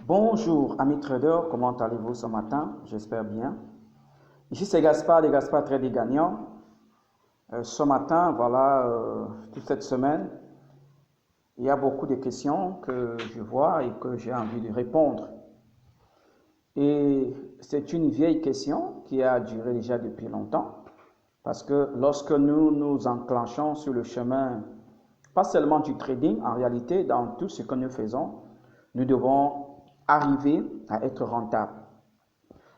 Bonjour amis traders, comment allez-vous ce matin? J'espère bien. Ici c'est Gaspard de Gaspard Trading Gagnant. Ce matin, toute cette semaine, il y a beaucoup de questions que je vois et que j'ai envie de répondre. Et c'est une vieille question qui a duré déjà depuis longtemps, parce que lorsque nous nous enclenchons sur le chemin, pas seulement du trading, en réalité, dans tout ce que nous faisons, nous devons arriver à être rentable.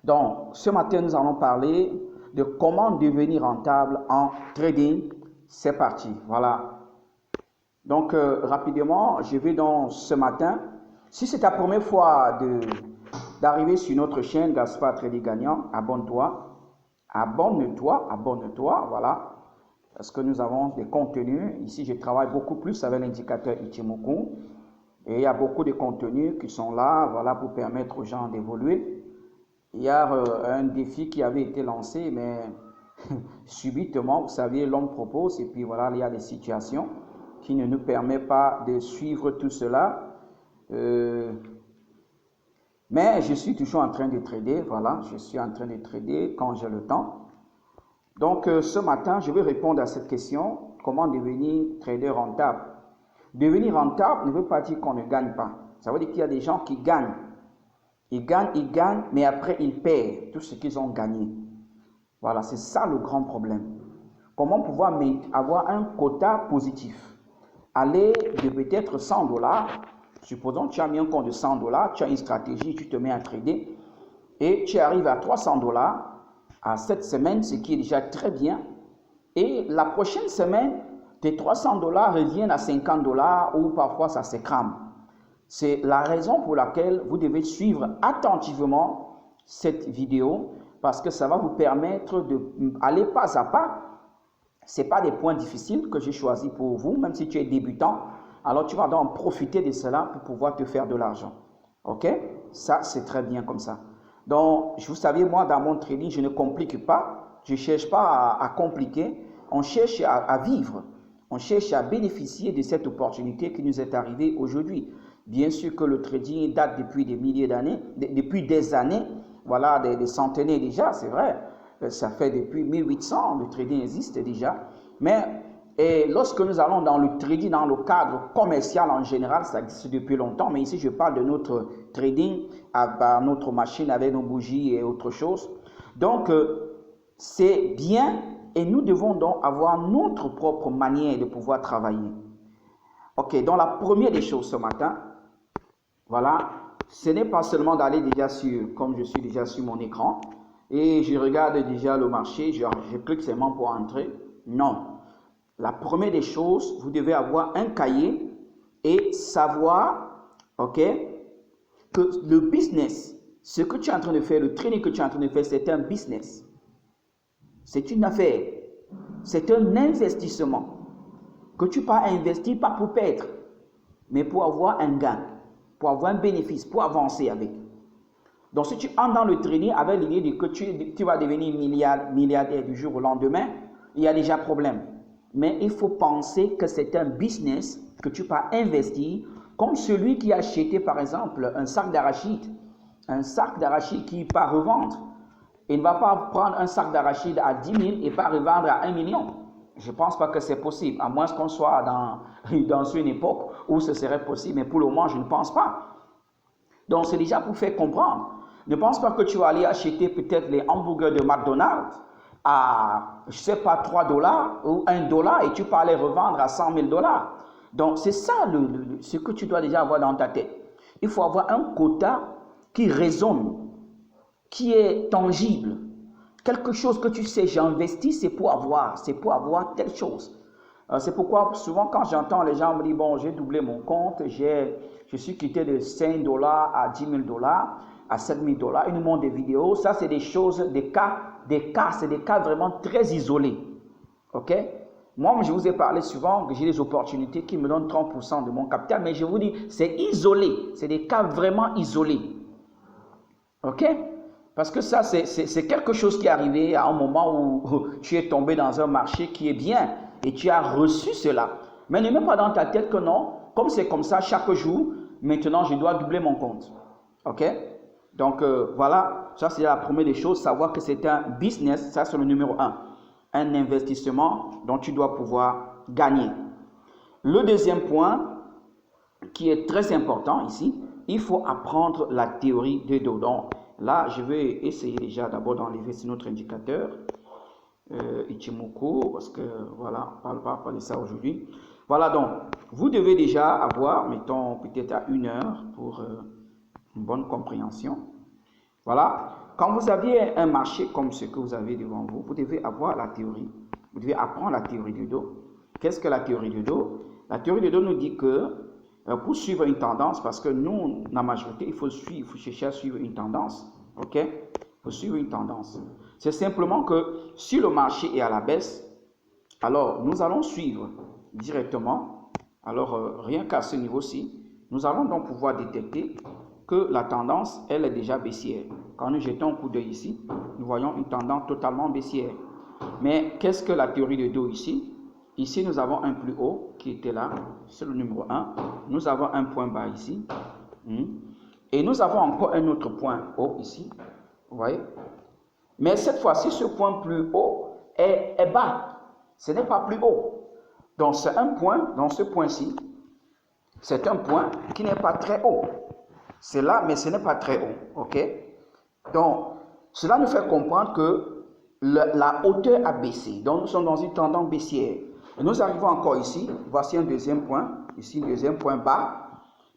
Donc, ce matin, nous allons parler de comment devenir rentable en trading. C'est parti, voilà. Donc, rapidement, je vais donc ce matin, si c'est ta première fois d'arriver sur notre chaîne Gaspard Trading Gagnant, abonne-toi, abonne-toi, voilà. Parce que nous avons des contenus. Ici, je travaille beaucoup plus avec l'indicateur Ichimoku. Et il y a beaucoup de contenus qui sont là, voilà, pour permettre aux gens d'évoluer. Il y a un défi qui avait été lancé, mais subitement, vous savez, l'homme propose, et puis voilà, il y a des situations qui ne nous permettent pas de suivre tout cela. Mais je suis toujours en train de trader, voilà, je suis en train de trader quand j'ai le temps. Donc, ce matin, je vais répondre à cette question, comment devenir trader rentable. Devenir rentable ne veut pas dire qu'on ne gagne pas. Ça veut dire qu'il y a des gens qui gagnent. Ils gagnent, mais après ils perdent tout ce qu'ils ont gagné. Voilà, c'est ça le grand problème. Comment pouvoir avoir un quota positif? Aller de peut-être 100 $, supposons que tu as mis un compte de 100 $, tu as une stratégie, tu te mets à trader, et tu arrives à 300 $ à cette semaine, ce qui est déjà très bien. Et la prochaine semaine, tes 300 $ reviennent à 50 $ ou parfois ça se crame. C'est la raison pour laquelle vous devez suivre attentivement cette vidéo parce que ça va vous permettre d'aller pas à pas. Ce n'est pas des points difficiles que j'ai choisis pour vous, même si tu es débutant. Alors tu vas donc profiter de cela pour pouvoir te faire de l'argent. Ok? Ça, c'est très bien comme ça. Donc, vous savez, moi, dans mon trading, je ne complique pas. Je ne cherche pas à compliquer. On cherche à vivre. On cherche à bénéficier de cette opportunité qui nous est arrivée aujourd'hui. Bien sûr que le trading date depuis des milliers d'années, depuis des années, voilà, des centenaires déjà, c'est vrai. Ça fait depuis 1800, le trading existe déjà. Mais lorsque nous allons dans le trading, dans le cadre commercial en général, ça existe depuis longtemps. Mais ici, je parle de notre trading, à notre machine avec nos bougies et autre chose. Donc, c'est bien et nous devons donc avoir notre propre manière de pouvoir travailler. Ok, donc la première des choses ce matin, voilà, ce n'est pas seulement d'aller déjà sur, comme je suis déjà sur mon écran, et je regarde déjà le marché, je clique seulement pour entrer. Non. La première des choses, vous devez avoir un cahier et savoir, ok, que le business, ce que tu es en train de faire, le trading que tu es en train de faire, c'est un business. C'est une affaire. C'est un investissement que tu peux investir pas pour perdre, mais pour avoir un gain, pour avoir un bénéfice, pour avancer avec. Donc, si tu entres dans le trading avec l'idée que tu vas devenir milliardaire du jour au lendemain, il y a déjà problème. Mais il faut penser que c'est un business que tu peux investir, comme celui qui a acheté, par exemple, un sac d'arachide. Un sac d'arachide qui part revendre. Il ne va pas prendre un sac d'arachide à 10 000 et pas revendre à 1 million. Je ne pense pas que c'est possible, à moins qu'on soit dans une époque où ce serait possible, mais pour le moment, je ne pense pas. Donc, c'est déjà pour faire comprendre. Ne pense pas que tu vas aller acheter peut-être les hamburgers de McDonald's à, je ne sais pas, 3 $ ou 1 $ et tu peux aller revendre à 100 000 $. Donc, c'est ça ce que tu dois déjà avoir dans ta tête. Il faut avoir un quota qui résonne, qui est tangible. Quelque chose que tu sais, j'ai investi, c'est pour avoir telle chose. C'est pourquoi souvent quand j'entends les gens me dire, bon, j'ai doublé mon compte, je suis quitté de 5 $ à 10 000 $, à 7 000 $, ils nous montrent des vidéos, ça c'est des choses, c'est des cas vraiment très isolés. Ok? Moi, je vous ai parlé souvent que j'ai des opportunités qui me donnent 30% de mon capital, mais je vous dis, c'est isolé, c'est des cas vraiment isolés. Ok? Parce que ça, c'est quelque chose qui est arrivé à un moment où tu es tombé dans un marché qui est bien et tu as reçu cela. Mais ne mets pas dans ta tête que non, comme c'est comme ça chaque jour, maintenant je dois doubler mon compte. Ok? Donc voilà, ça c'est la première des choses, savoir que c'est un business, ça c'est le numéro 1. Un investissement dont tu dois pouvoir gagner. Le deuxième point, qui est très important ici, il faut apprendre la théorie de dos. Donc là, je vais essayer déjà d'abord d'enlever notre indicateur. Ichimoku, parce que voilà, on ne parle pas de ça aujourd'hui. Voilà, donc, vous devez déjà avoir, mettons peut-être à 1 heure pour une bonne compréhension. Voilà, quand vous aviez un marché comme ce que vous avez devant vous, vous devez avoir la théorie. Vous devez apprendre la théorie du dos. Qu'est-ce que la théorie du dos? La théorie du dos nous dit que pour suivre une tendance, parce que nous, la majorité, il faut chercher à suivre une tendance. Ok? Il faut suivre une tendance. C'est simplement que si le marché est à la baisse, alors nous allons suivre directement. Alors rien qu'à ce niveau-ci, nous allons donc pouvoir détecter que la tendance, elle est déjà baissière. Quand nous jetons un coup d'œil ici, nous voyons une tendance totalement baissière. Mais qu'est-ce que la théorie de dos ici? Ici, nous avons un plus haut qui était là, c'est le numéro 1. Nous avons un point bas ici. Et nous avons encore un autre point haut ici. Vous voyez? Mais cette fois-ci, ce point plus haut est bas. Ce n'est pas plus haut. Donc, c'est un point, dans ce point-ci, c'est un point qui n'est pas très haut. C'est là, mais ce n'est pas très haut. OK? Donc, cela nous fait comprendre que la hauteur a baissé. Donc, nous sommes dans une tendance baissière. Et nous arrivons encore ici. Voici un deuxième point. Ici, un deuxième point bas.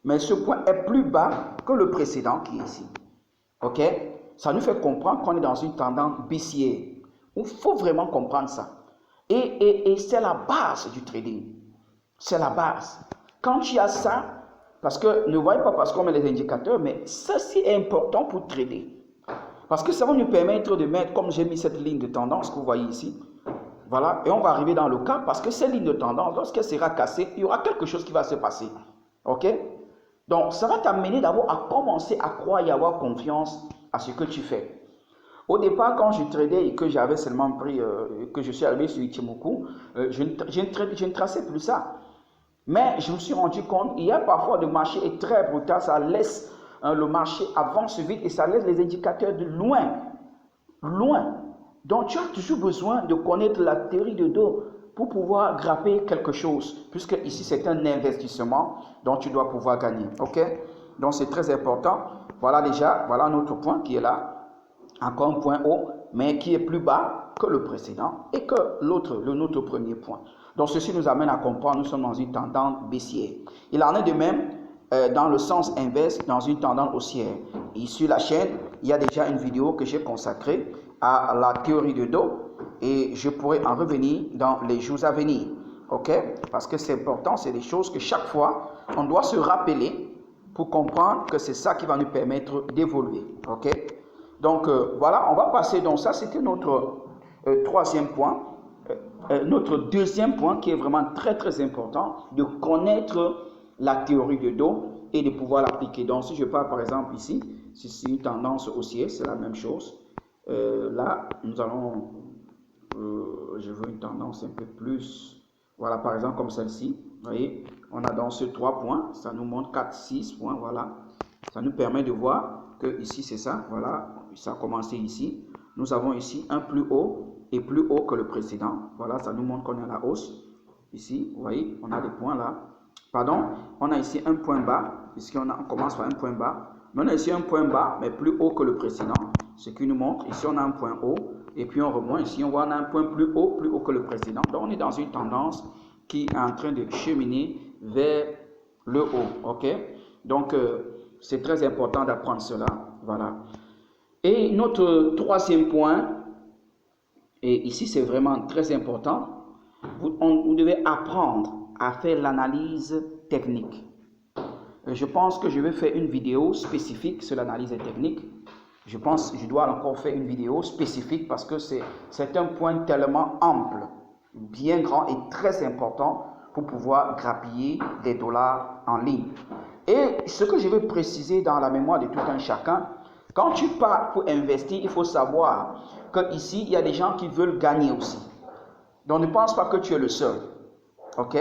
Mais ce point est plus bas que le précédent qui est ici. OK? Ça nous fait comprendre qu'on est dans une tendance baissière. Il faut vraiment comprendre ça. Et c'est la base du trading. C'est la base. Quand tu as ça, parce que ne voyez pas parce qu'on met les indicateurs, mais ceci est important pour trader. Parce que ça va nous permettre de mettre, comme j'ai mis cette ligne de tendance que vous voyez ici, voilà, et on va arriver dans le cas, parce que cette ligne de tendance, lorsqu'elle sera cassée, il y aura quelque chose qui va se passer. OK? Donc, ça va t'amener d'abord à commencer à croire et avoir confiance à ce que tu fais. Au départ, quand je tradais et que j'avais seulement pris, que je suis arrivé sur Ichimoku, je ne traçais plus ça. Mais je me suis rendu compte, il y a parfois le marché est très brutal, ça laisse le marché avance vite et ça laisse les indicateurs de loin. Loin. Donc tu as toujours besoin de connaître la théorie de dos pour pouvoir grapper quelque chose, puisque ici c'est un investissement dont tu dois pouvoir gagner. Ok? Donc c'est très important. Voilà déjà, voilà un autre point qui est là. Encore un point haut, mais qui est plus bas que le précédent et que notre premier point. Donc ceci nous amène à comprendre, nous sommes dans une tendance baissière. Il en est de même dans le sens inverse, dans une tendance haussière. Et sur la chaîne, il y a déjà une vidéo que j'ai consacrée à la théorie de dos et je pourrai en revenir dans les jours à venir. Ok? Parce que c'est important, c'est des choses que chaque fois, on doit se rappeler pour comprendre que c'est ça qui va nous permettre d'évoluer. Ok? Donc voilà, on va passer, donc ça c'était notre troisième point. Notre deuxième point qui est vraiment très très important, de connaître la théorie de dos et de pouvoir l'appliquer. Donc si je parle par exemple ici, si c'est une tendance haussière, c'est la même chose. Là, nous allons, je veux une tendance un peu plus, voilà par exemple comme celle-ci, vous voyez, on a dans ce 3 points, ça nous montre 4, 6 points, voilà. Ça nous permet de voir que ici c'est ça, voilà, ça a commencé ici. Nous avons ici un plus haut et plus haut que le précédent. Voilà, ça nous montre qu'on est à la hausse. Ici, vous voyez, on a des points là. Pardon, on a ici un point bas, puisqu'on commence par un point bas. Mais on a ici un point bas, mais plus haut que le précédent. Ce qui nous montre, ici on a un point haut, et puis on remonte, ici on voit on a un point plus haut que le précédent. Donc on est dans une tendance qui est en train de cheminer vers le haut. Ok? Donc, c'est très important d'apprendre cela. Voilà. Et notre troisième point, et ici c'est vraiment très important, vous devez apprendre à faire l'analyse technique. Je pense que je vais faire une vidéo spécifique sur l'analyse technique. Je pense que je dois encore faire une vidéo spécifique parce que c'est un point tellement ample, bien grand et très important pour pouvoir grappiller des dollars en ligne. Et ce que je veux préciser dans la mémoire de tout un chacun, quand tu pars pour investir, il faut savoir qu'ici, il y a des gens qui veulent gagner aussi. Donc ne pense pas que tu es le seul. Ok?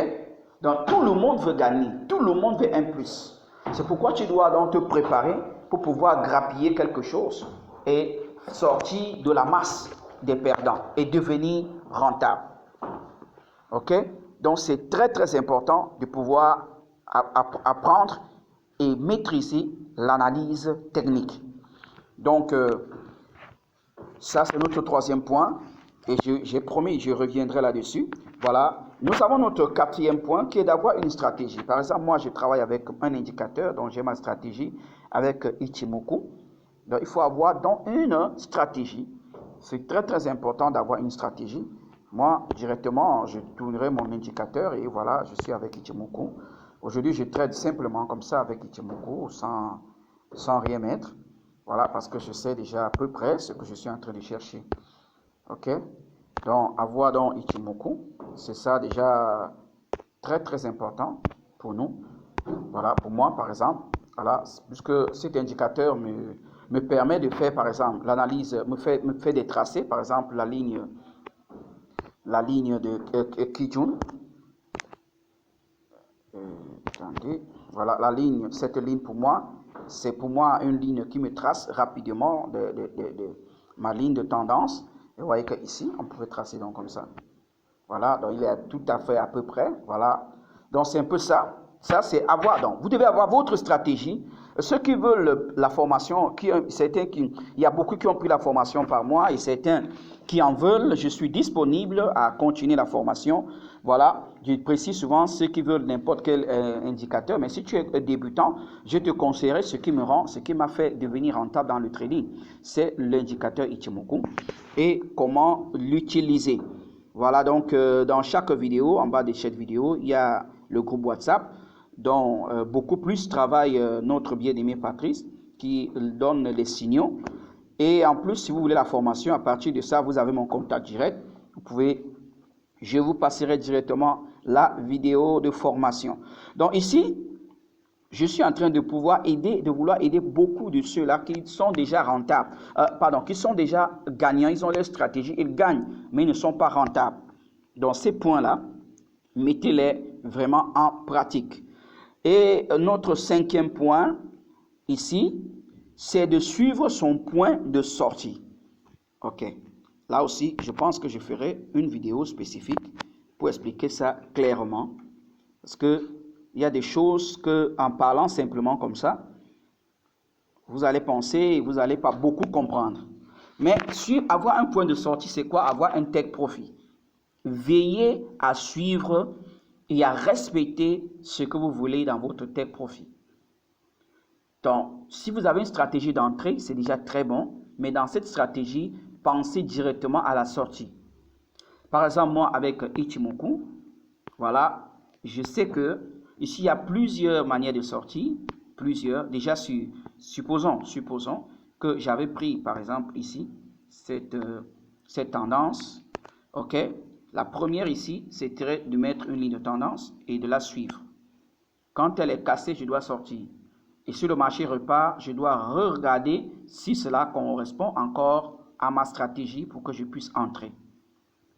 Donc tout le monde veut gagner, tout le monde veut un plus. C'est pourquoi tu dois donc te préparer pour pouvoir grappiller quelque chose et sortir de la masse des perdants et devenir rentable. Ok? Donc c'est très très important de pouvoir apprendre et maîtriser l'analyse technique. Donc ça c'est notre troisième point et j'ai promis, je reviendrai là-dessus. Voilà, nous avons notre quatrième point qui est d'avoir une stratégie. Par exemple, moi je travaille avec un indicateur, donc j'ai ma stratégie avec Ichimoku. Donc il faut avoir donc une stratégie. C'est très très important d'avoir une stratégie. Moi, directement, je tournerai mon indicateur et voilà, je suis avec Ichimoku. Aujourd'hui, je trade simplement comme ça avec Ichimoku sans rien mettre. Voilà, parce que je sais déjà à peu près ce que je suis en train de chercher. Ok? Donc, avoir donc Ichimoku, c'est ça déjà très très important pour nous. Voilà, pour moi, par exemple, voilà, puisque cet indicateur me permet de faire, par exemple, l'analyse, me fait des tracés, par exemple, la ligne de Kijun. Attendez, voilà la ligne, cette ligne pour moi, c'est pour moi une ligne qui me trace rapidement de ma ligne de tendance. Et vous voyez qu'ici, on pouvait tracer donc comme ça. Voilà, donc il est tout à fait à peu près. Voilà, donc c'est un peu ça. Ça, c'est avoir. Donc, vous devez avoir votre stratégie. Ceux qui veulent la formation, il y a beaucoup qui ont pris la formation par moi et certains qui en veulent. Je suis disponible à continuer la formation. Voilà, je précise souvent ceux qui veulent n'importe quel indicateur. Mais si tu es débutant, je te conseillerais ce qui m'a fait devenir rentable dans le trading. C'est l'indicateur Ichimoku et comment l'utiliser. Voilà, donc dans chaque vidéo, en bas de cette vidéo, il y a le groupe WhatsApp dont beaucoup plus travaille notre bien-aimé Patrice qui donne les signaux. Et en plus, si vous voulez la formation, à partir de ça, vous avez mon contact direct. Je vous passerai directement la vidéo de formation. Donc ici, je suis en train de vouloir aider beaucoup de ceux-là qui sont déjà rentables, qui sont déjà gagnants, ils ont leur stratégie, ils gagnent, mais ils ne sont pas rentables. Donc ces points-là, mettez-les vraiment en pratique. Et notre cinquième point, ici, c'est de suivre son point de sortie. Ok. Là aussi, je pense que je ferai une vidéo spécifique pour expliquer ça clairement. Parce que il y a des choses que, en parlant simplement comme ça, vous allez penser et vous n'allez pas beaucoup comprendre. Mais avoir un point de sortie, c'est quoi? Avoir un take profit. Veillez à suivre et à respecter ce que vous voulez dans votre take profit. Donc, si vous avez une stratégie d'entrée, c'est déjà très bon. Mais dans cette stratégie, pensez directement à la sortie. Par exemple, moi, avec Ichimoku, voilà, je sais que ici, il y a plusieurs manières de sortie. Plusieurs. Déjà, supposons que j'avais pris, par exemple, ici, cette tendance. OK? La première ici, c'était de mettre une ligne de tendance et de la suivre. Quand elle est cassée, je dois sortir. Et si le marché repart, je dois regarder si cela correspond encore à ma stratégie pour que je puisse entrer.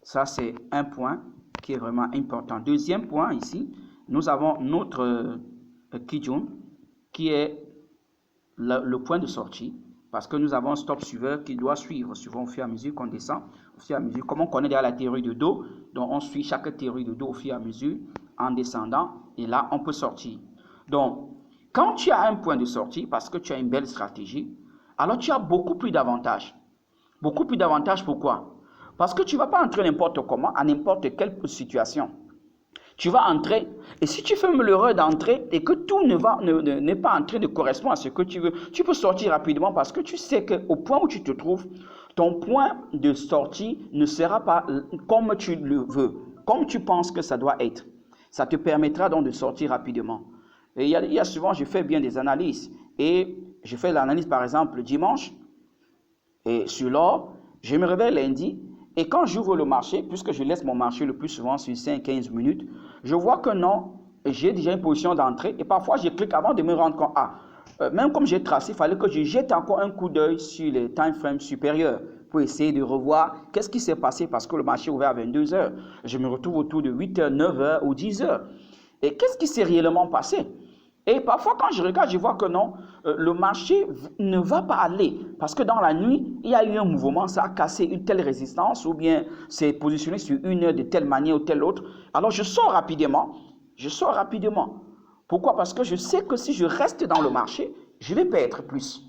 Ça, c'est un point qui est vraiment important. Deuxième point ici, nous avons notre Kijun qui est le point de sortie parce que nous avons un stop suiveur qui doit suivre au fur et à mesure qu'on descend, au fur et à mesure. Comme on connaît déjà la théorie de dos, donc on suit chaque théorie de dos au fur et à mesure en descendant et là, on peut sortir. Donc, quand tu as un point de sortie parce que tu as une belle stratégie, alors tu as beaucoup plus d'avantages. Beaucoup plus d'avantages, pourquoi? Parce que tu ne vas pas entrer n'importe comment, à n'importe quelle situation. Tu vas entrer, et si tu fais l'erreur d'entrer et que tout n'est pas en train de correspondre à ce que tu veux, tu peux sortir rapidement parce que tu sais qu'au point où tu te trouves, ton point de sortie ne sera pas comme tu le veux, comme tu penses que ça doit être. Ça te permettra donc de sortir rapidement. Et il y a souvent, je fais bien des analyses, et je fais l'analyse par exemple le dimanche, et sur l'or, je me réveille lundi, et quand j'ouvre le marché, puisque je laisse mon marché le plus souvent sur 5-15 minutes, je vois que non, j'ai déjà une position d'entrée, et parfois je clique avant de me rendre compte, même comme j'ai tracé, il fallait que je jette encore un coup d'œil sur les time frames supérieurs, pour essayer de revoir qu'est-ce qui s'est passé, parce que le marché est ouvert à 22 h. Je me retrouve autour de 8 h, 9 h ou 10 h. Et qu'est-ce qui s'est réellement passé? Et parfois, quand je regarde, je vois que non, le marché ne va pas aller. Parce que dans la nuit, il y a eu un mouvement, ça a cassé une telle résistance, ou bien c'est positionné sur une heure de telle manière ou telle autre. Alors, je sors rapidement. Je sors rapidement. Pourquoi? Parce que je sais que si je reste dans le marché, je vais perdre plus.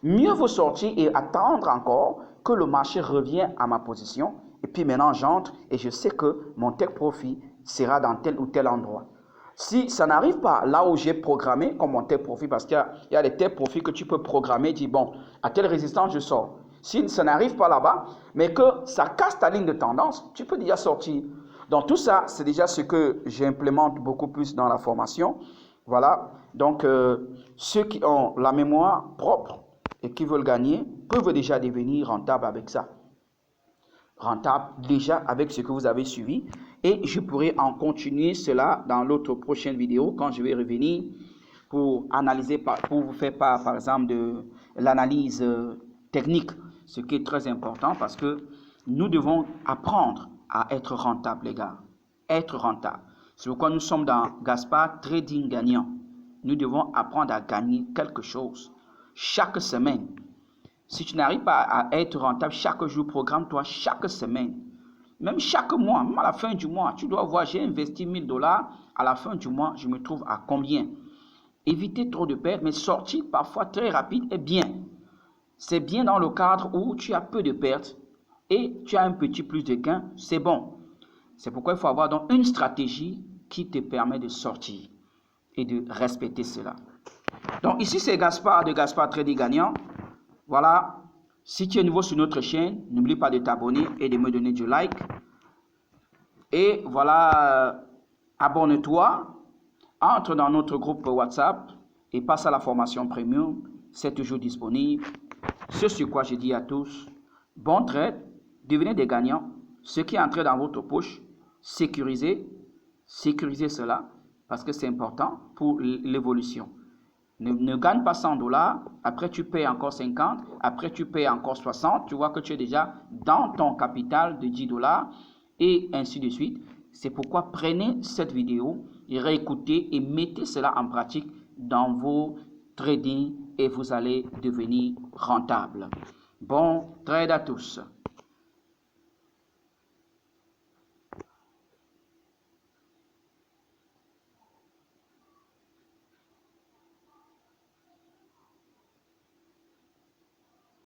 Mieux vaut sortir et attendre encore que le marché revienne à ma position. Et puis maintenant, j'entre et je sais que mon take profit sera dans tel ou tel endroit. Si ça n'arrive pas là où j'ai programmé comme mon take profit, parce qu'il y a des take profits que tu peux programmer, dire bon, à telle résistance, je sors. Si ça n'arrive pas là-bas, mais que ça casse ta ligne de tendance, tu peux déjà sortir. Donc tout ça, c'est déjà ce que j'implémente beaucoup plus dans la formation. Voilà. Donc ceux qui ont la mémoire propre et qui veulent gagner peuvent déjà devenir rentables avec ça. Rentable déjà avec ce que vous avez suivi. Et je pourrai en continuer cela dans l'autre prochaine vidéo quand je vais revenir pour analyser, pour vous faire part par exemple de l'analyse technique, ce qui est très important parce que nous devons apprendre à être rentable, les gars. Être rentable. C'est pourquoi nous sommes dans Gaspard Trading Gagnant. Nous devons apprendre à gagner quelque chose chaque semaine. Si tu n'arrives pas à être rentable chaque jour, programme-toi chaque semaine. Même chaque mois, même à la fin du mois, tu dois voir, j'ai investi 1000 $. À la fin du mois, je me trouve à combien? Éviter trop de pertes, mais sortir parfois très rapide est bien. C'est bien dans le cadre où tu as peu de pertes et tu as un petit plus de gains, c'est bon. C'est pourquoi il faut avoir donc une stratégie qui te permet de sortir et de respecter cela. Donc ici, c'est Gaspard de Gaspard Trading Gagnant. Voilà, si tu es nouveau sur notre chaîne, n'oublie pas de t'abonner et de me donner du like. Et voilà, abonne-toi, entre dans notre groupe WhatsApp et passe à la formation premium, c'est toujours disponible. Ce sur quoi je dis à tous, bon trade, devenez des gagnants. Ce qui est entré dans votre poche, sécurisez cela parce que c'est important pour l'évolution. Ne gagne pas 100 $, après tu payes encore 50, après tu payes encore 60, tu vois que tu es déjà dans ton capital de 10 $ et ainsi de suite. C'est pourquoi prenez cette vidéo et réécoutez et mettez cela en pratique dans vos trading et vous allez devenir rentable. Bon trade à tous.